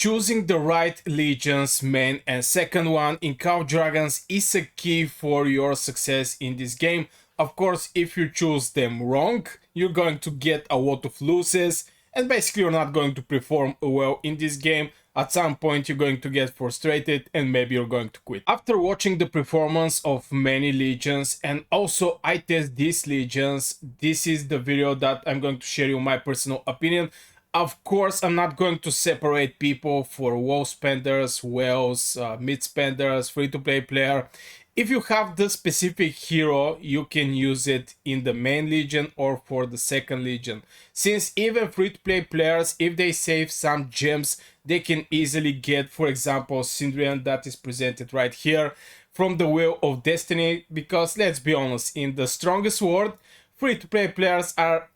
Choosing the right legions, main and second one in Call of Dragons is a key for your success in this game. Of course, if you choose them wrong, you're going to get a lot of losses and basically you're not going to perform well in this game. At some point you're going to get frustrated and maybe you're going to quit. After watching the performance of many legions, and also I test these legions, this is the video that I'm going to share you my personal opinion. Of course, I'm not going to separate people for WoW spenders, whales, mid spenders, free-to-play player. If you have the specific hero, you can use it in the main legion or for the second legion. Since even free-to-play players, if they save some gems, they can easily get, for example, Syndrian that is presented right here from the Wheel of Destiny. Because let's be honest, in the strongest world, free-to-play players are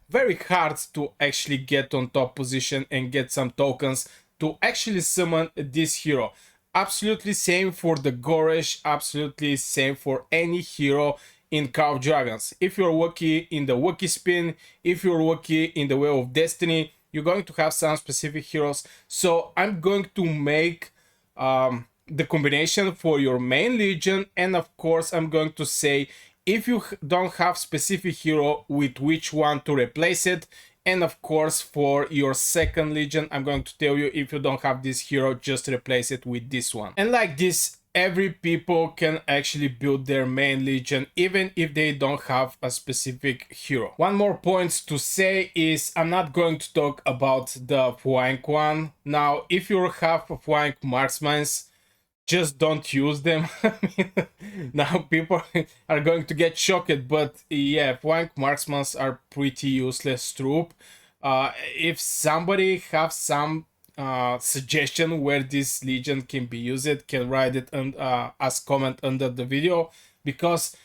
very hard to actually get on top position and get some tokens to actually summon this hero. Absolutely same for the Goresh, absolutely same for any hero in Call of Dragons. If you're lucky in the Wookiee Spin, if you're lucky in the Wheel of Destiny, you're going to have some specific heroes. So I'm going to make the combination for your main legion, and of course I'm going to say if you don't have specific hero, with which one to replace it. And of course for your second legion, I'm going to tell you if you don't have this hero, just replace it with this one. And like this, every people can actually build their main legion even if they don't have a specific hero. One more point to say is I'm not going to talk about the flying one. Now if you have flying marksmans, just don't use them. I mean, now people are going to get shocked, but yeah, flank marksmans are pretty useless troop. If somebody have some suggestion where this legion can be used, can write it as comment under the video, because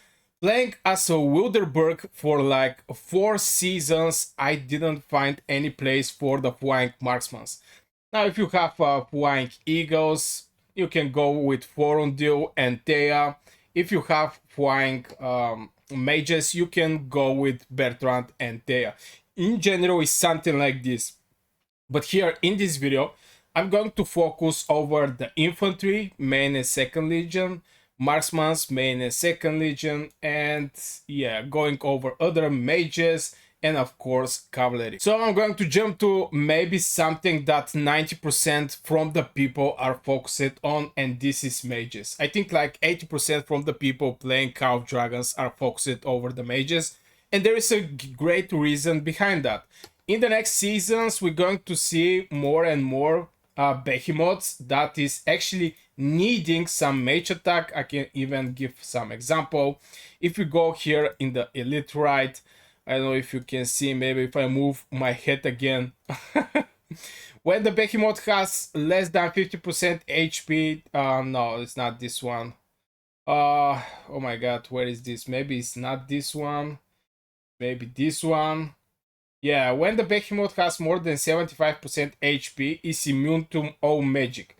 playing as a Wilderberg for like 4 seasons, I didn't find any place for the flying marksmans. Now if you have flying eagles, you can go with Forundil and Thea. If you have flying mages, you can go with Bertrand and Thea. In general, it's something like this. But here in this video, I'm going to focus over the infantry, main and second legion, marksman's main and second legion, and yeah, going over other mages, and of course cavalry. So I'm going to jump to maybe something that 90% from the people are focused on, and this is mages. I think like 80% from the people playing Call of Dragons are focused over the mages, and there is a great reason behind that. In the next seasons, we're going to see more and more behemoths that is actually needing some mage attack. I can even give some example. If you go here in the elite right, I don't know if you can see, maybe if I move my head again. When the Behemoth has less than 50% HP, no, it's not this one. Oh my god, where is this? Maybe it's not this one. Maybe this one. Yeah, when the Behemoth has more than 75% HP, it's immune to all magic.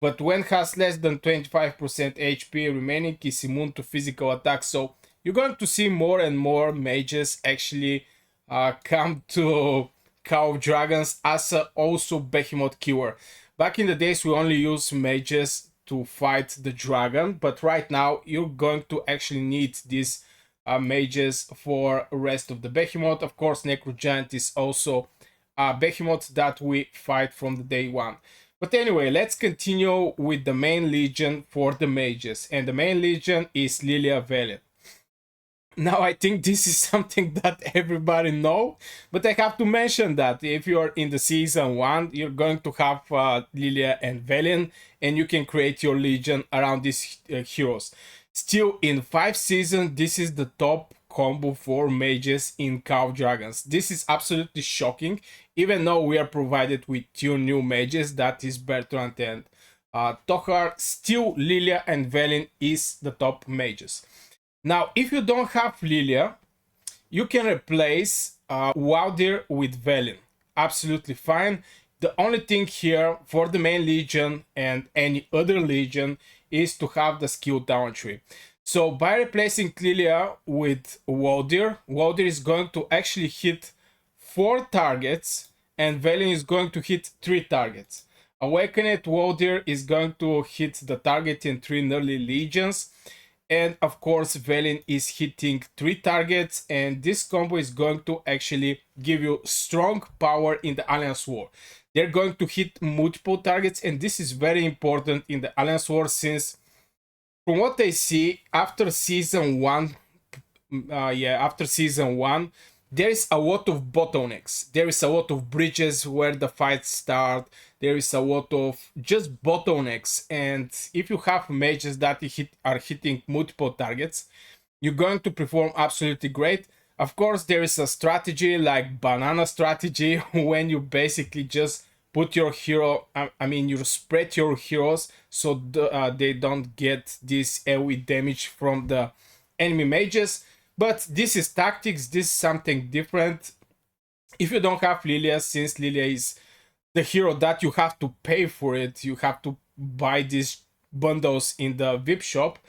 But when has less than 25% HP remaining, is immune to physical attacks. So you're going to see more and more mages actually come to Call of Dragons as also Behemoth killer. Back in the days, we only use mages to fight the dragon, but right now you're going to actually need these mages for rest of the Behemoth. Of course, Necrogiant is also a Behemoth that we fight from the day one. But anyway, let's continue with the main legion for the mages, and the main legion is Lilia Valiant. Now I think this is something that everybody know, but I have to mention that if you're in the season 1, you're going to have Lilia and Valiant, and you can create your legion around these heroes. Still, in 5 seasons, this is the top combo for mages in Call of Dragons. This is absolutely shocking, even though we are provided with 2 new mages, that is Bertrand and Tohar. Still, Lilia and Valiant is the top mages. Now, if you don't have Lilia, you can replace Waldir with Valiant. Absolutely fine. The only thing here for the main legion and any other legion is to have the skill down tree. So by replacing Lilia with Waldir, Waldir is going to actually hit 4 targets and Valiant is going to hit 3 targets. Awakened Warrior is going to hit the target in 3 nearly legions. And of course, Velen is hitting 3 targets, and this combo is going to actually give you strong power in the Alliance War. They're going to hit multiple targets, and this is very important in the Alliance War since, from what I see, after season 1, after season 1, there is a lot of bottlenecks. There is a lot of bridges where the fights start. There is a lot of just bottlenecks, and if you have mages that are hitting multiple targets, you're going to perform absolutely great. Of course, there is a strategy like banana strategy when you basically just put your hero, you spread your heroes so they don't get this AoE damage from the enemy mages. But this is tactics, this is something different. If you don't have Lilia, since Lilia is the hero that you have to pay for it, you have to buy these bundles in the VIP shop.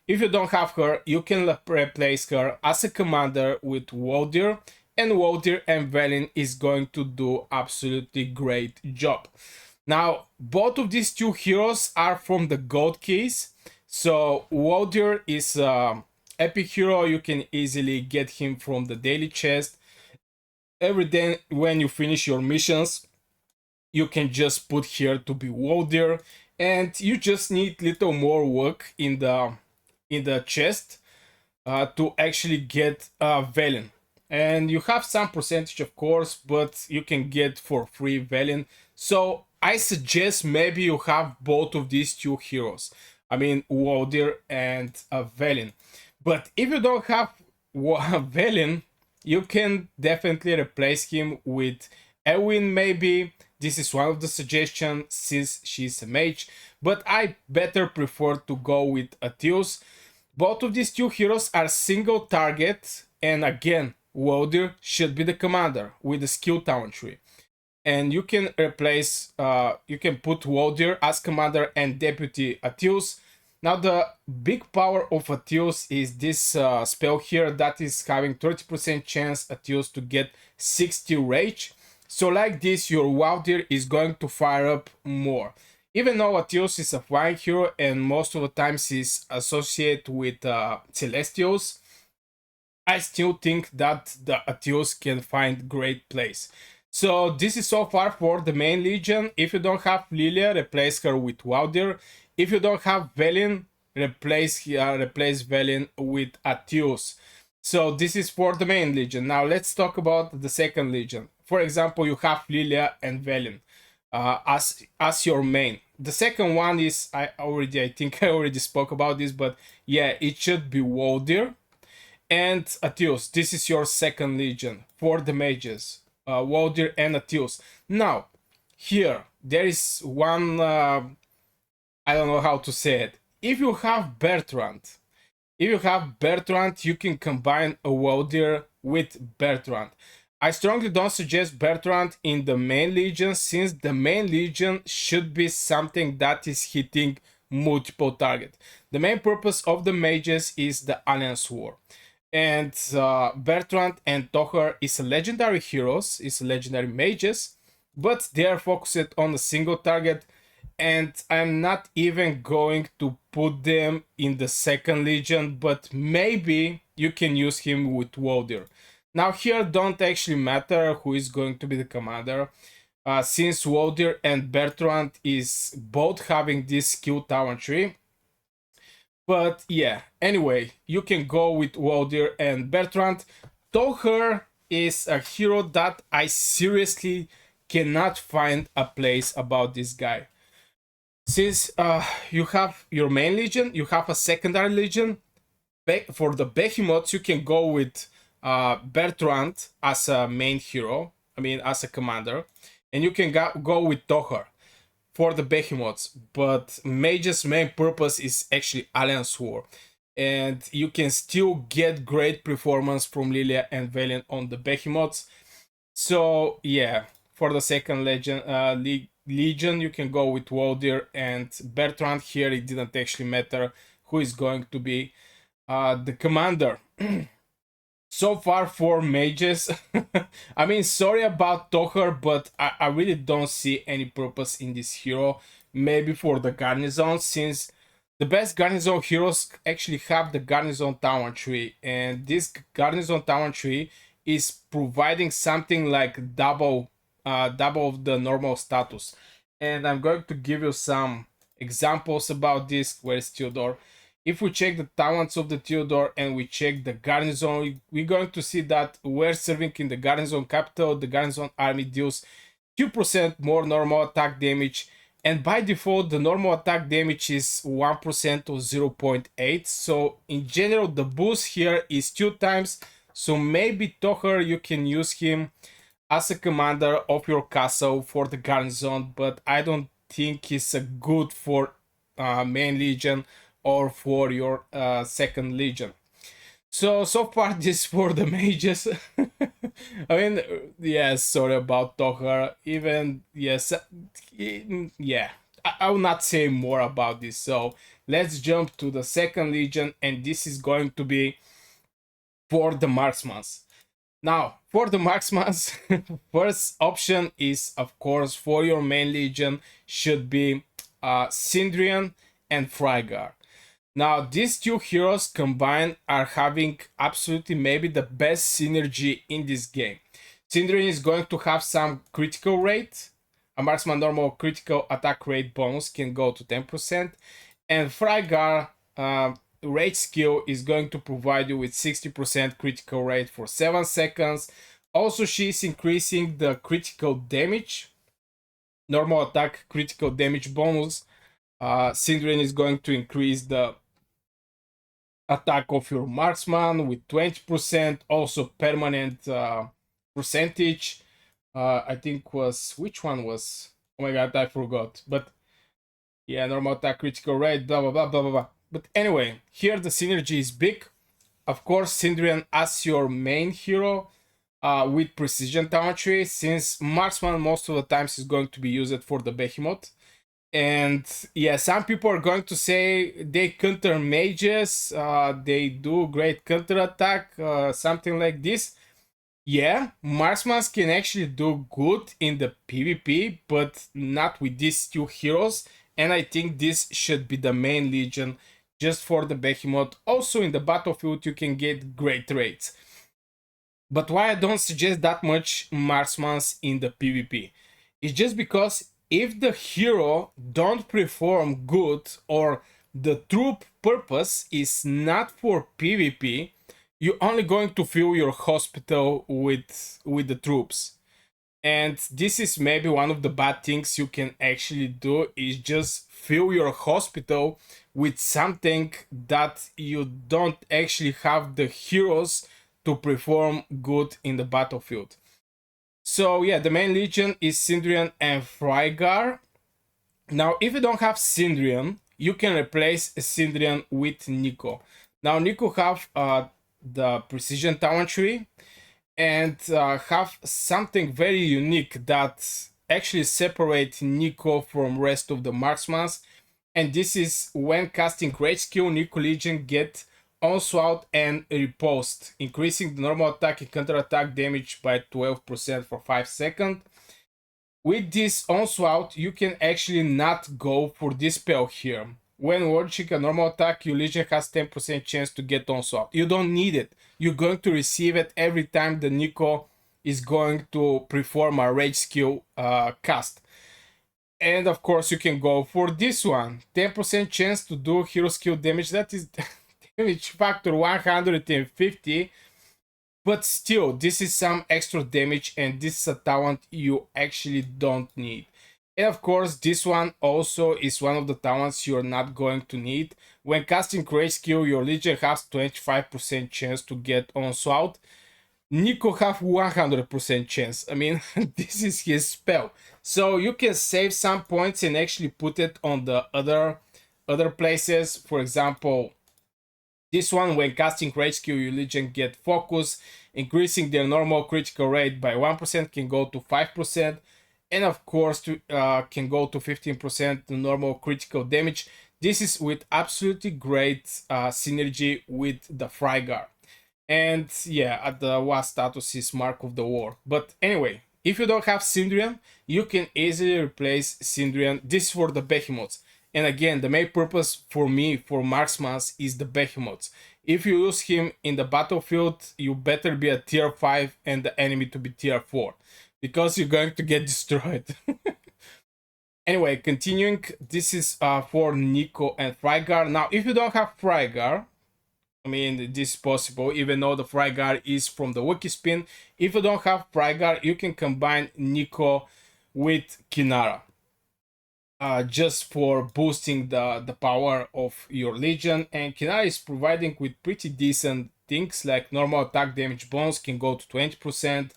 If you don't have her, you can replace her as a commander with Warrior, and Warrior and Velen is going to do absolutely great job. Now, both of these two heroes are from the gold keys. So Warrior is epic hero. You can easily get him from the daily chest. Every day when you finish your missions, you can just put here to be Warrior, and you just need little more work in the chest to actually get Velen. And you have some percentage, of course, but you can get for free Velen. So I suggest maybe you have both of these two heroes. I mean, Warrior and Velen. But if you don't have Velen, you can definitely replace him with Ewin, maybe. This is one of the suggestions since she's a mage, but I better prefer to go with Atius. Both of these two heroes are single target, and again, Warrior should be the commander with the skill talent tree. And you can replace, you can put Warrior as commander and deputy Atius. Now the big power of Atius is this spell here that is having 30% chance Atius to get 60 rage. So like this, your Warrior is going to fire up more. Even though Atius is a flying hero and most of the times is associated with Celestials, I still think that the Atius can find great place. So this is so far for the main legion. If you don't have Lilia, replace her with Warrior. If you don't have Velen, replace Velen with Atius. So this is for the main legion. Now let's talk about the second legion. For example, you have Lilia and Velen as your main. The second one is, I think I already spoke about this, but yeah, it should be Warrior and Atius. This is your second legion for the mages, Warrior and Atius. Now, here, there is one, I don't know how to say it. If you have Bertrand, you can combine a Warrior with Bertrand. I strongly don't suggest Bertrand in the main legion, since the main legion should be something that is hitting multiple targets. The main purpose of the mages is the Alliance War. And Bertrand and Tocher is a legendary heroes, is legendary mages, but they are focused on a single target, and I'm not even going to put them in the second legion, but maybe you can use him with Warrior. Now here don't actually matter who is going to be the commander, since Warrior and Bertrand is both having this skill talent tree. But yeah, anyway, you can go with Warrior and Bertrand. Tocher is a hero that I seriously cannot find a place about this guy. Since you have your main legion, you have a secondary legion. For the Behemoths, you can go with Bertrand as a main hero, as a commander, and you can go with Tocher for the Behemoths. But Mage's main purpose is actually Alliance War, and you can still get great performance from Lilia and Velen on the Behemoths. So yeah, for the second legion, you can go with Warrior and Bertrand. Here it didn't actually matter who is going to be the commander. So far for mages, I mean, sorry about Toher, but I really don't see any purpose in this hero. Maybe for the garnison, since the best garnison heroes actually have the garnison talent tree, and this garnison talent tree is providing something like double of the normal status. And I'm going to give you some examples about this. Where's Theodore? If we check the talents of the Theodore and we check the garnison, we're going to see that we're serving in the garnison capital. The garnison army deals 2% more normal attack damage, and by default the normal attack damage is 1% or 0.8. So in general the boost here is 2 times. So maybe Toher, you can use him as a commander of your castle for the garrison, but I don't think he's a good for main legion or for your second legion. So far this for the mages. I mean, yes, sorry about Toher. Even yes, yeah. I will not say more about this. So let's jump to the second legion, and this is going to be for the marksmans. Now, for the marksmans, first option is, of course, for your main legion should be Sindrian and Frygar. Now, these two heroes combined are having absolutely maybe the best synergy in this game. Sindrian is going to have some critical rate. A marksman normal critical attack rate bonus can go to 10%. And Frygar rage skill is going to provide you with 60% critical rate for 7 seconds. Also, she's increasing the critical damage, normal attack critical damage bonus. Sindrian is going to increase the attack of your marksman with 20%. Also, permanent percentage. I think was, which one was? Oh my god, I forgot. But yeah, normal attack critical rate, blah blah blah blah blah blah. But anyway, here the synergy is big. Of course, Sindrian as your main hero with precision talentry, since marksman most of the times is going to be used for the Behemoth. And yeah, some people are going to say they counter mages, they do great counter attack, something like this. Yeah, marksmans can actually do good in the PvP, but not with these two heroes. And I think this should be the main legion just for the Behemoth. Also in the battlefield you can get great rates. But why I don't suggest that much marksmans in the PvP? It's just because if the hero don't perform good or the troop purpose is not for PvP, you're only going to fill your hospital with the troops. And this is maybe one of the bad things you can actually do, is just fill your hospital with something that you don't actually have the heroes to perform good in the battlefield. So yeah, the main legion is Sindrian and Frygar. Now, if you don't have Sindrian, you can replace Sindrian with Nico. Now, Nico have the precision talent tree, and have something very unique that actually separate Nico from rest of the marksmans. And this is when casting rage skill, Nico Legion get onslaught and riposte, increasing the normal attack and counter attack damage by 12% for 5 seconds. With this onslaught, you can actually not go for this spell here. When launching a normal attack, your Legion has 10% chance to get onslaught. You don't need it. You're going to receive it every time the Nico is going to perform a rage skill cast. And of course, you can go for this one. 10% chance to do hero skill damage. That is damage factor 150. But still, this is some extra damage, and this is a talent you actually don't need. And of course, this one also is one of the talents you're not going to need. When casting rage skill, your Legion has 25% chance to get onslaught. Nico have 100% chance. I mean, this is his spell. So you can save some points and actually put it on the other places. For example, this one, when casting rage skill, your Legion get focus, increasing their normal critical rate by 1%, can go to 5%. And of course, can go to 15% the normal critical damage. This is with absolutely great synergy with the Frygar. And yeah, at the war status is Mark of the War. But anyway, if you don't have Syndrian, you can easily replace Syndrian. This is for the Behemoths. And again, the main purpose for me for Marksmans is the Behemoths. If you use him in the battlefield, you better be a tier 5 and the enemy to be tier 4. Because you're going to get destroyed. Anyway, continuing, this is for Nico and Frygar. Now, if you don't have Frygar, I mean, this is possible, even though the Frygar is from the Wiki Spin. If you don't have Frygar, you can combine Nico with Kinara. Just for boosting the power of your Legion. And Kinara is providing with pretty decent things like normal attack damage bonus can go to 20%.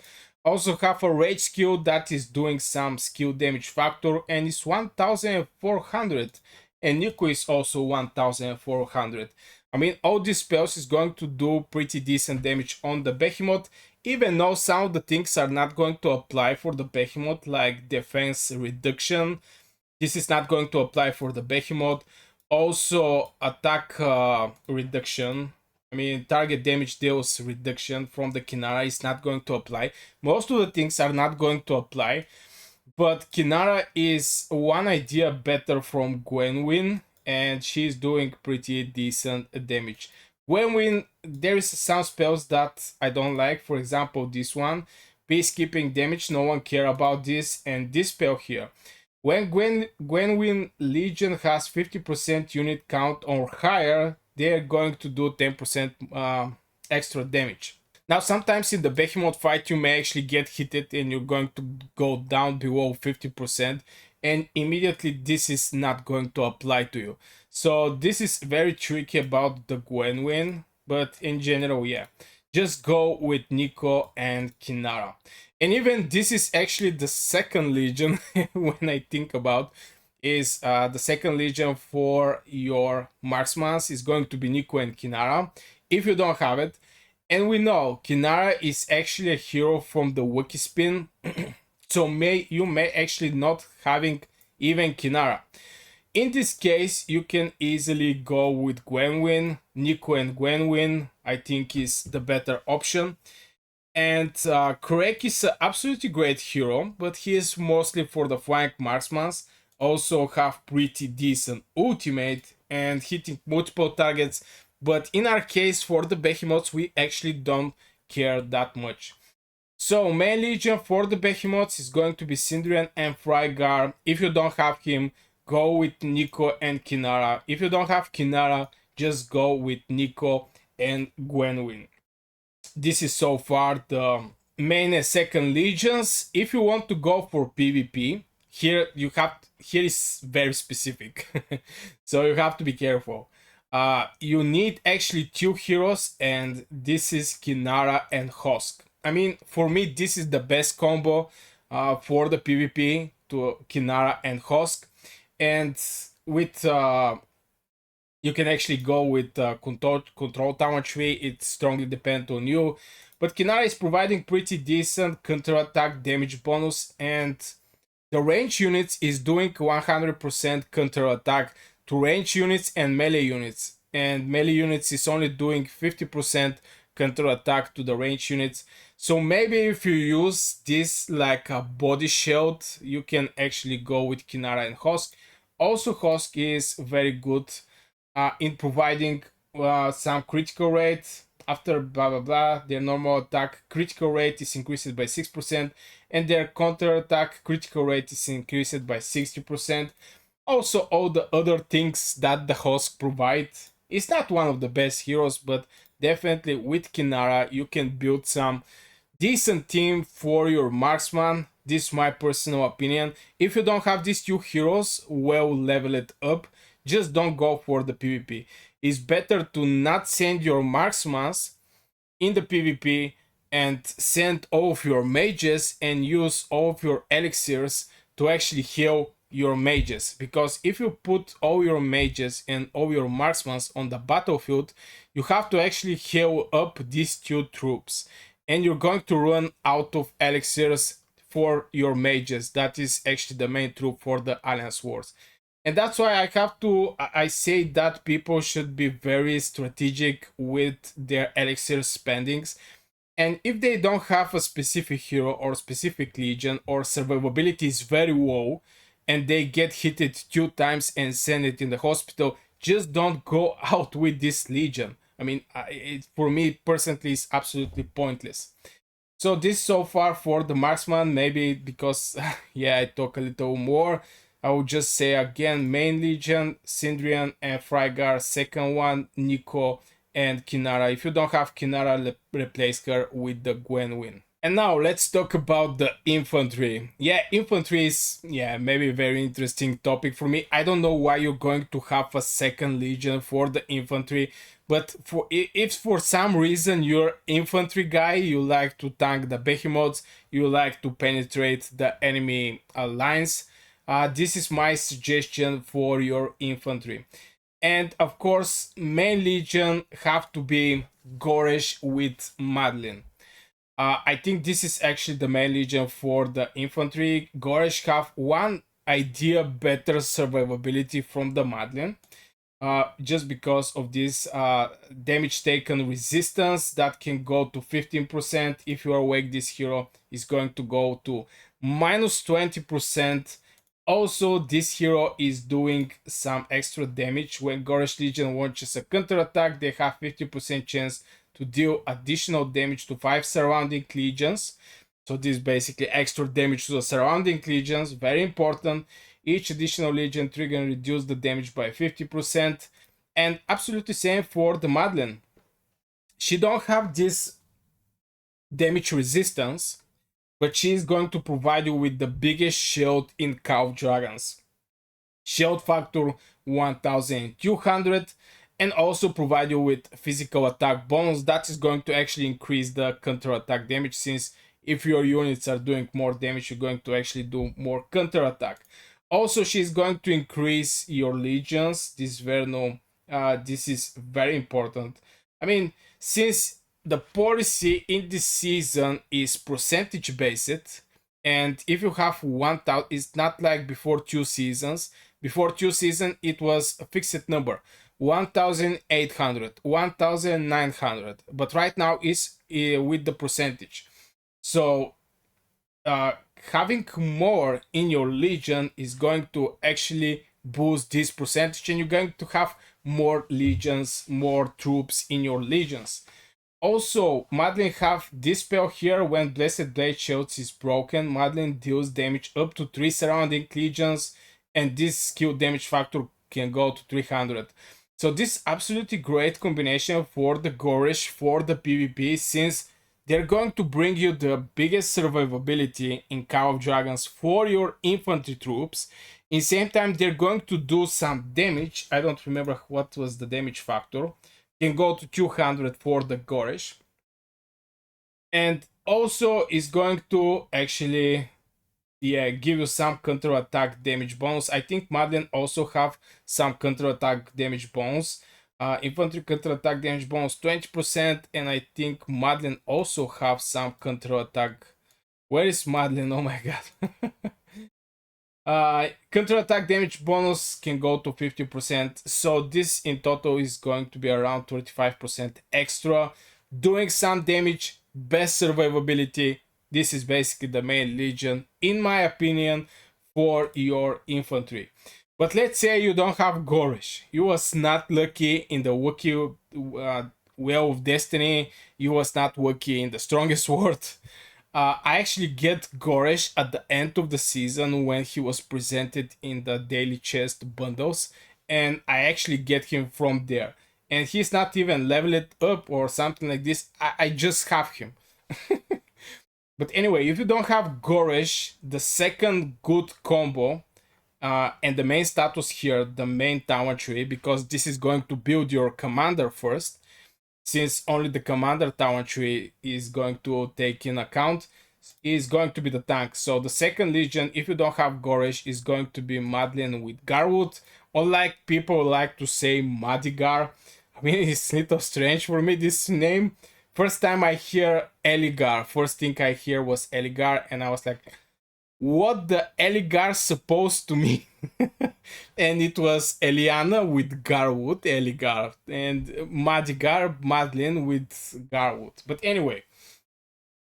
Also have a rage skill that is doing some skill damage factor and it's 1400. And Nico is also 1400. I mean, all these spells is going to do pretty decent damage on the Behemoth, even though some of the things are not going to apply for the Behemoth, like defense reduction. This is not going to apply for the Behemoth. Also, attack reduction. I mean, target damage deals reduction from the Kinara is not going to apply. Most of the things are not going to apply. But Kinara is one idea better from Gwenwyn, and she's doing pretty decent damage. Gwenwyn, there is some spells that I don't like. For example, this one, peacekeeping damage. No one care about this, and this spell here. When Gwenwyn Legion has 50% unit count or higher, they're going to do 10% extra damage. Now, sometimes in the Behemoth fight, you may actually get hit and you're going to go down below 50%, and immediately this is not going to apply to you. So this is very tricky about the Gwenwyn, but in general, yeah, just go with Nico and Kinara. And even this is actually the second Legion when I think about is the second Legion for your Marksmans is going to be Nico and Kinara if you don't have it. And we know Kinara is actually a hero from the Wiki Spin, so you may actually not having even Kinara. In this case, you can easily go with Gwenwyn. Nico and Gwenwyn, I think, is the better option. And Kurek is an absolutely great hero, but he is mostly for the flank marksmans. Also have pretty decent ultimate and hitting multiple targets. But in our case, for the Behemoths, we actually don't care that much. So main Legion for the Behemoths is going to be Syndrian and Frygar. If you don't have him, go with Nico and Kinara. If you don't have Kinara, just go with Nico and Gwenwyn. This is so far the main and second legions. If you want to go for PvP, here is very specific. So you have to be careful. You need actually two heroes, and this is Kinara and Husk. I mean, for me, this is the best combo for the PvP to Kinara and Husk. And with you can actually go with control tower tree. It strongly depends on you, but Kinara is providing pretty decent counter attack damage bonus, and the range units is doing 100% counter attack to range units and melee units, and melee units is only doing 50% counter attack to the range units. So maybe if you use this like a body shield, you can actually go with Kinara and Husk. Also, Husk is very good in providing some critical rate. After blah blah blah, their normal attack critical rate is increased by 6%, and their counter attack critical rate is increased by 60%. Also, all the other things that the Husk provide is not one of the best heroes, but definitely with Kinara you can build some decent team for your marksman. This is my personal opinion. If you don't have these two heroes well leveled up, just don't go for the PvP. It's better to not send your marksmans in the PvP and send all of your mages and use all of your elixirs to actually heal your mages. Because if you put all your mages and all your marksmans on the battlefield, you have to actually heal up these two troops. And you're going to run out of elixirs for your mages. That is actually the main troop for the Alliance Wars. And that's why I say that people should be very strategic with their elixir spendings. And if they don't have a specific hero or specific legion, or survivability is very low and they get hit 2 times and send it in the hospital, just don't go out with this legion. I mean, for me personally, it's absolutely pointless. So this so far for the Marksman, maybe because yeah, I talk a little more. I would just say again, main Legion, Syndrian and Frygar. Second one, Nico and Kinara. If you don't have Kinara, replace her with the Gwenwyn. And now let's talk about the infantry. Yeah, infantry is, yeah, maybe a very interesting topic for me. I don't know why you're going to have a second legion for the infantry, but for if for some reason you're infantry guy, you like to tank the behemoths, you like to penetrate the enemy lines, this is my suggestion for your infantry. And of course, main legion have to be Goresh with Madeline. I think this is actually the main legion for the infantry. Goresh have one idea better survivability from the Madeline. Just because of this damage taken resistance that can go to 15%. If you are awake, this hero is going to go to minus 20%. Also, this hero is doing some extra damage. When Goresh Legion launches a counter attack, they have 50% chance to deal additional damage to 5 surrounding legions. So this is basically extra damage to the surrounding legions, very important. Each additional legion trigger and reduce the damage by 50%. And absolutely same for the Madeline. She don't have this damage resistance, but she is going to provide you with the biggest shield in Cow Dragons. Shield factor 1200, and also provide you with physical attack bonus that is going to actually increase the counter attack damage, since if your units are doing more damage, you're going to actually do more counter attack. Also, she's going to increase your legions. This Verno, this is very important. I mean, since the policy in this season is percentage based, and if you have 1000, it's not like before 2 seasons. Before 2 seasons, it was a fixed number, 1800, 1900, but right now is with the percentage. So uh, having more in your legion is going to actually boost this percentage, and you're going to have more legions, more troops in your legions. Also, Madeline have this spell here. When Blessed Blade Shields is broken, Madeline deals damage up to 3 surrounding legions, and this skill damage factor can go to 300. So this is absolutely great combination for the Goresh for the PvP, since they're going to bring you the biggest survivability in Cow of Dragons for your infantry troops. In the same time, they're going to do some damage. I don't remember what was the damage factor. Can go to 200 for the Goresh. And also is going to actually, yeah, give you some counter attack damage bonus. I think Madeline also have some counter attack damage bonus. Infantry counter attack damage bonus 20%, and I think Madeline also have some counter attack. Where is Madeline? Oh my god. Counter attack damage bonus can go to 50%, so this in total is going to be around 35% extra, doing some damage, best survivability. This is basically the main legion, in my opinion, for your infantry. But let's say you don't have Goresh, you was not lucky in the Wookiee Wheel of Destiny, you was not lucky in the Strongest Sword. I actually get Goresh at the end of the season when he was presented in the daily chest bundles, and I actually get him from there. And he's not even leveled up or something like this. I just have him. But anyway, if you don't have Goresh, the second good combo and the main status here, the main tower tree, because this is going to build your commander first, since only the commander tower tree is going to take in account, is going to be the tank. So the second legion, if you don't have Goresh, is going to be Madeline with Garwood, or like people like to say Madigar. I mean, it's a little strange for me, this name. First time I hear Eligar, first thing I hear was Eligar, and I was like, what the Eligar supposed to mean. And it was Eliana with Garwood, Eligar, and Madigar, Madeline with Garwood. But anyway,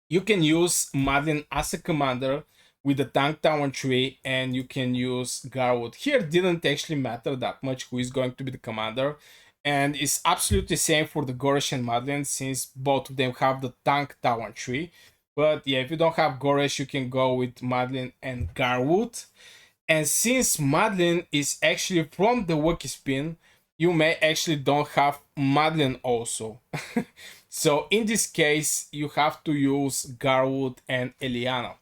you can use Madeline as a commander with the tank tower tree, and you can use Garwood. Here didn't actually matter that much who is going to be the commander, and it's absolutely same for the Goresh and Madeline since both of them have the tank tower tree. But yeah, if you don't have Goresh, you can go with Madeline and Garwood. And since Madeline is actually from the Wookiee spin, you may actually don't have Madeline also. So in this case, you have to use Garwood and Eliana.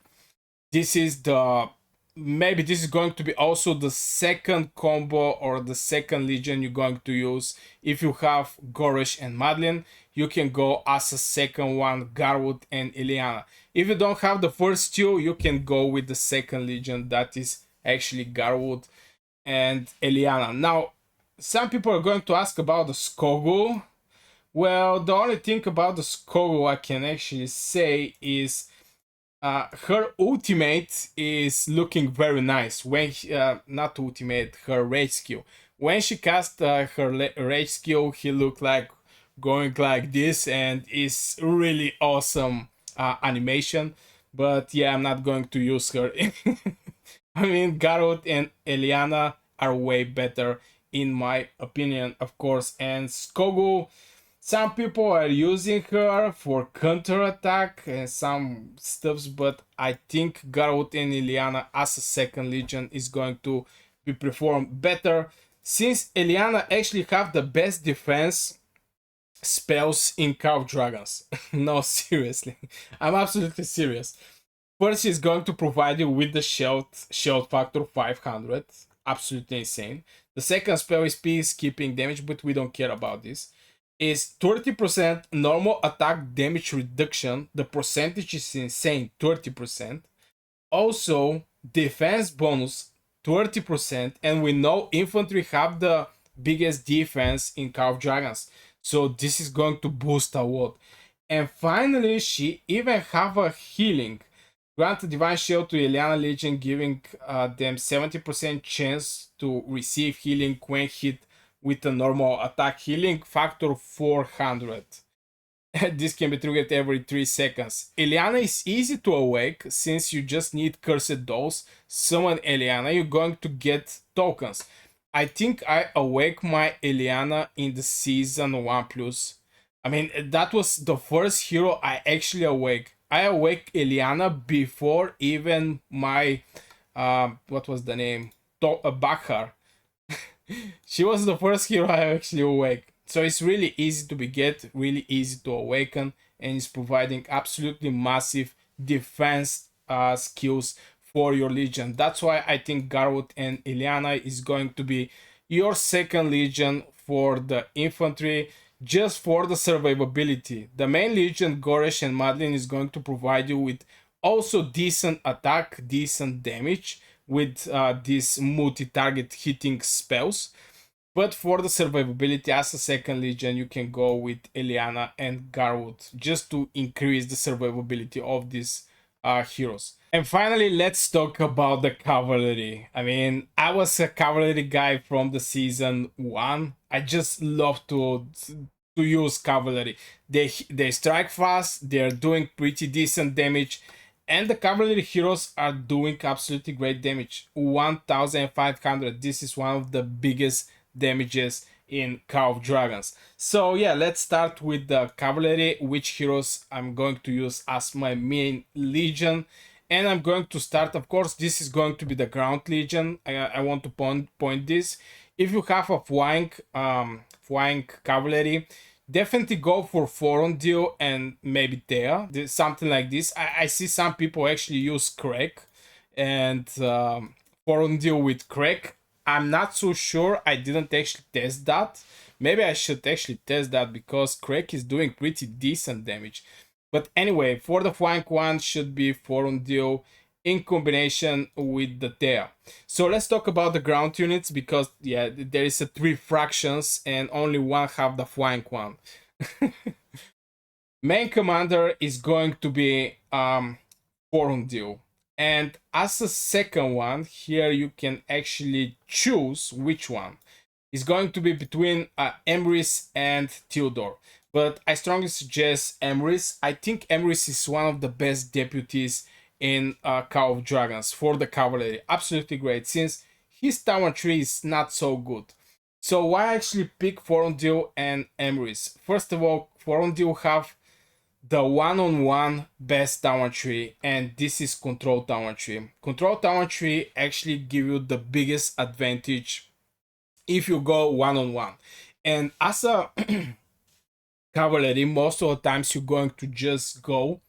This is the maybe this is going to be also the second combo or the second legion you're going to use. If you have Goresh and Madeline, you can go as a second one, Garwood and Eliana. If you don't have the first two, you can go with the second legion, that is actually Garwood and Eliana. Now, some people are going to ask about the Skogul. Well, the only thing about the Skogul I can actually say is her ultimate is looking very nice. When not ultimate, her rage skill. When she cast her rage skill, he looked like going like this, and is really awesome animation. But yeah, I'm not going to use her. I mean, Garrot and Eliana are way better in my opinion, of course. And Skogul, some people are using her for counter attack and some stuffs, but I think Garrot and Eliana as a second legion is going to be performed better, since Eliana actually have the best defense spells in Cow Dragons. No, seriously, I'm absolutely serious. First, she's going to provide you with the shield factor 500. Absolutely insane. The second spell is peacekeeping damage, but we don't care about this. Is 30% normal attack damage reduction. The percentage is insane, 30%. Also, defense bonus 30%. And we know infantry have the biggest defense in Call of Dragons. So this is going to boost a lot. And finally, she even have a healing. Grant a Divine Shield to Eliana Legion, giving them 70% chance to receive healing when hit with a normal attack, healing factor 400. This can be triggered every 3 seconds. Eliana is easy to awake since you just need Cursed Dolls. Summon Eliana, you're going to get tokens. I think I awake my Eliana in the season 1 plus. I mean, that was the first hero I actually awake. I awake Eliana before even my what was the name? Bakhar. She was the first hero I actually awake. So it's really easy to beget, really easy to awaken, and it's providing absolutely massive defense skills for your legion. That's why I think Garwood and Eliana is going to be your second legion for the infantry, just for the survivability. The main legion, Goresh and Madeline, is going to provide you with also decent attack, decent damage with these multi-target hitting spells. But for the survivability as a second legion, you can go with Eliana and Garwood just to increase the survivability of these heroes. And finally, let's talk about the cavalry. I mean, I was a cavalry guy from the season 1. I just love to use cavalry. They strike fast, they're doing pretty decent damage, and the cavalry heroes are doing absolutely great damage. 1500. This is one of the biggest damages in Call of Dragons. So yeah, let's start with the cavalry, which heroes I'm going to use as my main legion. And I'm going to start, of course, this is going to be the ground legion. I want to point this. If you have a flying cavalry, definitely go for Forondio and maybe Thea, something like this. I see some people actually use Crack and Forondio with Crack. I'm not so sure. I didn't actually test that. Maybe I should actually test that because Crack is doing pretty decent damage. But anyway, for the flank one should be Forondio in combination with the Thea. So let's talk about the ground units because yeah, there is a 3 fractions and only one have the flank one. Main commander is going to be Forondio. And as a second one, here you can actually choose which one. It's going to be between Emrys and Theodore. But I strongly suggest Emrys. I think Emrys is one of the best deputies in Call of Dragons for the Cavalry. Absolutely great, since his Tower tree is not so good. So why actually pick Forondil and Emrys? First of all, Forondil have the one-on-one best Tower tree, and this is Control Tower tree. Control Tower tree actually give you the biggest advantage if you go one-on-one. And as a cavalry, most of the times you're going to just go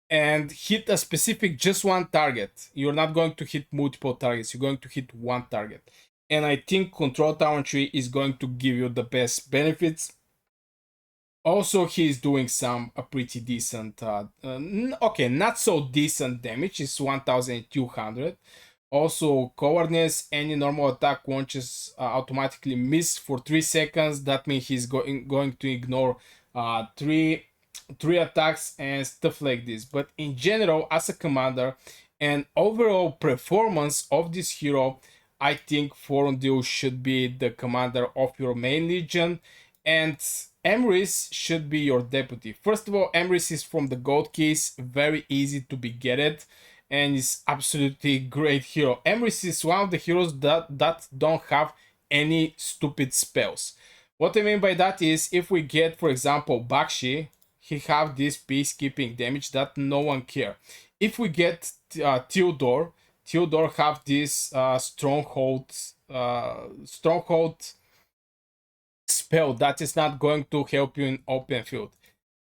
and hit a specific just one target. You're not going to hit multiple targets, you're going to hit one target. And I think Control Tower tree is going to give you the best benefits. Also, he's doing some pretty decent, okay, not so decent damage. It's 1200. Also, cowardness, any normal attack launches automatically miss for 3 seconds. That means he's going to ignore three attacks and stuff like this. But in general, as a commander and overall performance of this hero, I think Forondil should be the commander of your main legion, and Emrys should be your deputy. First of all, Emrys is from the gold keys, very easy to be getted, and is absolutely great hero. Emrys is one of the heroes that don't have any stupid spells. What I mean by that is, if we get, for example, Bakshi, he have this peacekeeping damage that no one care. If we get Theodore have this stronghold spell that is not going to help you in open field.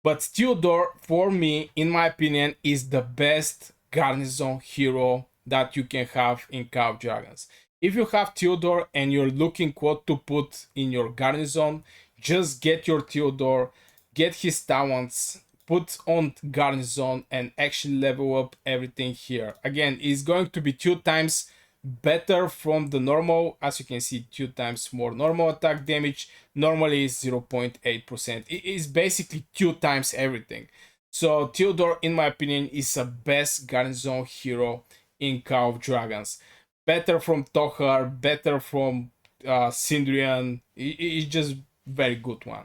But Theodore, for me, in my opinion, is the best garrison hero that you can have in Call of Dragons. If you have Theodore and you're looking what to put in your garrison, just get your Theodore, get his talents, put on garrison, and actually level up everything here. Again, it's going to be 2 times better from the normal. As you can see, 2 times more normal attack damage. Normally is 0.8%. It is basically 2 times everything. So Theodore, in my opinion, is the best garrison hero in Call of Dragons. Better from Tohar, better from Sindrian. It's just very good one.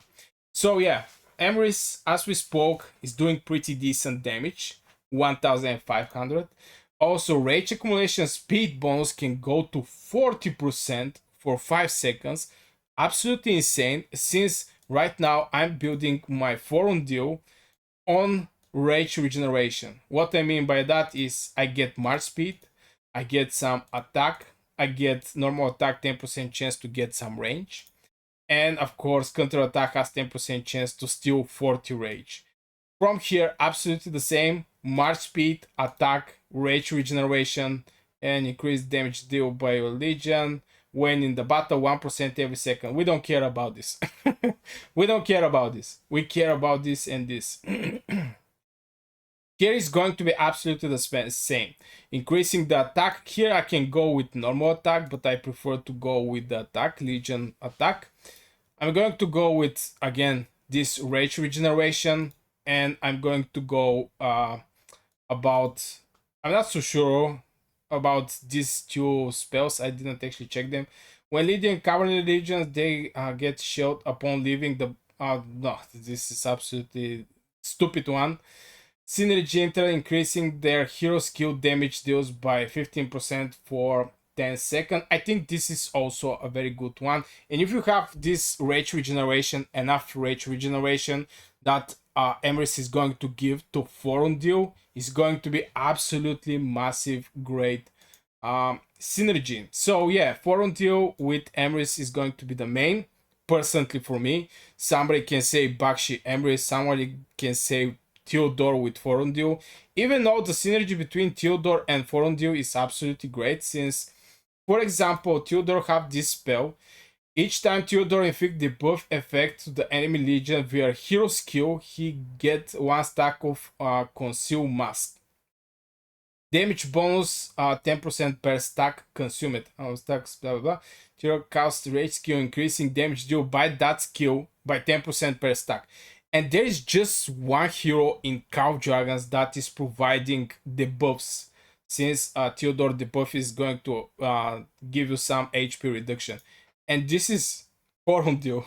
So yeah, Emrys, as we spoke, is doing pretty decent damage, 1500. Also, rage accumulation speed bonus can go to 40% for 5 seconds. Absolutely insane, since right now I'm building my Forondil on rage regeneration. What I mean by that is I get march speed, I get some attack, I get normal attack 10% chance to get some range, and of course counter attack has 10% chance to steal 40 rage. From here, absolutely the same. March speed, attack, rage regeneration, and increased damage dealt by your legion. When in the battle, 1% every second. We don't care about this. We don't care about this. We care about this and this. Here is going to be absolutely the same. Increasing the attack. Here I can go with normal attack, but I prefer to go with the attack, legion attack. I'm going to go with, again, this rage regeneration, and I'm going to go about, I'm not so sure about these 2 spells. I didn't actually check them. When leading cavalry legions, they get shot upon leaving the, no, this is absolutely stupid one. Synergy enter, increasing their hero skill damage deals by 15% for 10 seconds. I think this is also a very good one. And if you have this rage regeneration, enough rage regeneration that Emrys is going to give to Forondil, is going to be absolutely massive, great synergy. So yeah, Forondil with Emrys is going to be the main. Personally, for me, somebody can say Bakshi Emrys, somebody can say Theodore with Forondil. Even though the synergy between Theodore and Forondil is absolutely great, since, for example, Theodore have this spell. Each time Theodore inflicts the buff effect to the enemy legion via hero skill, he gets 1 stack of conceal mask. Damage bonus 10% per stack consumed. Stacks, blah blah blah. Theodore casts rage skill, increasing damage dealt by that skill by 10% per stack. And there is just one hero in Call of Dragons that is providing the buffs, since Theodore debuff is going to give you some HP reduction. And this is 4 on deal.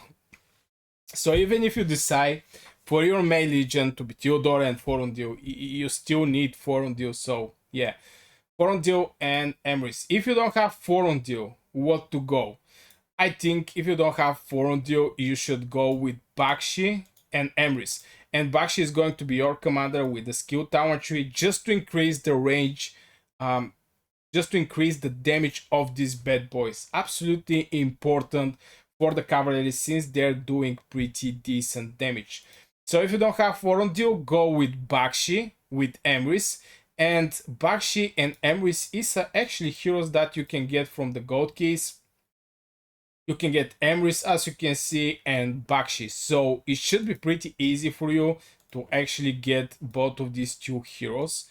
So even if you decide for your main legion to be Theodore and 4 on deal, you still need 4 on deal. So yeah, 4 on deal and Emrys. If you don't have 4 on deal, what to go? I think if you don't have 4 on deal, you should go with Bakshi and Emrys. And Bakshi is going to be your commander with the skill tower tree just to increase the range, just to increase the damage of these bad boys. Absolutely important for the cavalry since they're doing pretty decent damage. So if you don't have 4 on deal, go with Bakshi, with Emrys. And Bakshi and Emrys is actually heroes that you can get from the gold keys. You can get Emrys as you can see and Bakshi. So it should be pretty easy for you to actually get both of these two heroes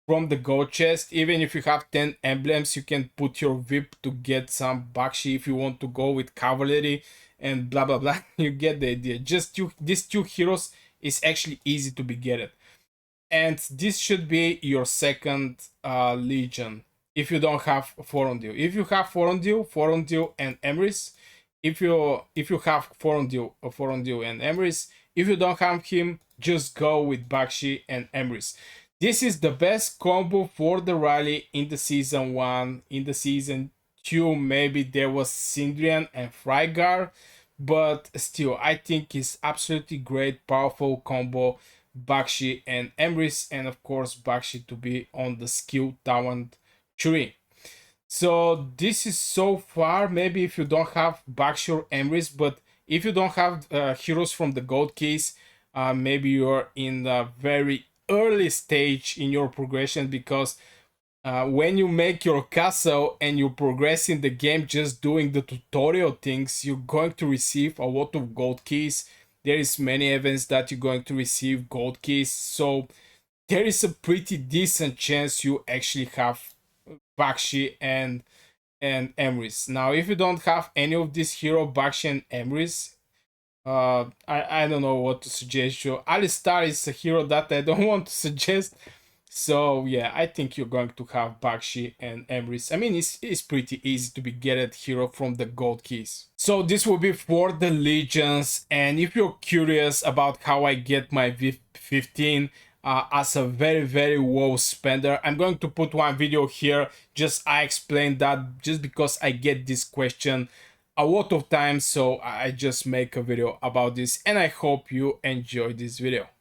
from the gold chest. Even if you have 10 emblems, you can put your VIP to get some Bakshi if you want to go with Cavalry and blah blah blah. You get the idea. Just these two heroes is actually easy to be get. And this should be your second legion if you don't have 4 on deal. If you have 4 on deal, 4 on deal and Emrys. If you have 4 on deal, 4 on deal and Emrys. If you don't have him, just go with Bakshi and Emrys. This is the best combo for the rally in the season 1. In the season 2, maybe there was Sindrian and Frygar, but still, I think it's absolutely great, powerful combo. Bakshi and Emrys, and of course Bakshi to be on the skill talent tree. So this is so far. Maybe if you don't have Bakshi or Emrys, but if you don't have heroes from the gold keys, maybe you're in the very early stage in your progression, because when you make your castle and you progress in the game just doing the tutorial things, you're going to receive a lot of gold keys. There is many events that you're going to receive gold keys, so there is a pretty decent chance you actually have Bakshi and Emrys. Now if you don't have any of this hero, Bakshi and Emrys, I don't know what to suggest you. Alistar is a hero that I don't want to suggest. So yeah, I think you're going to have Bakshi and Emrys. I mean, it's pretty easy to be get hero from the gold keys. So this will be for the legions, and if you're curious about how I get my V15 as a very WoW spender, I'm going to put one video here. Just I explained that just because I get this question a lot of times, so I just make a video about this, and I hope you enjoy this video.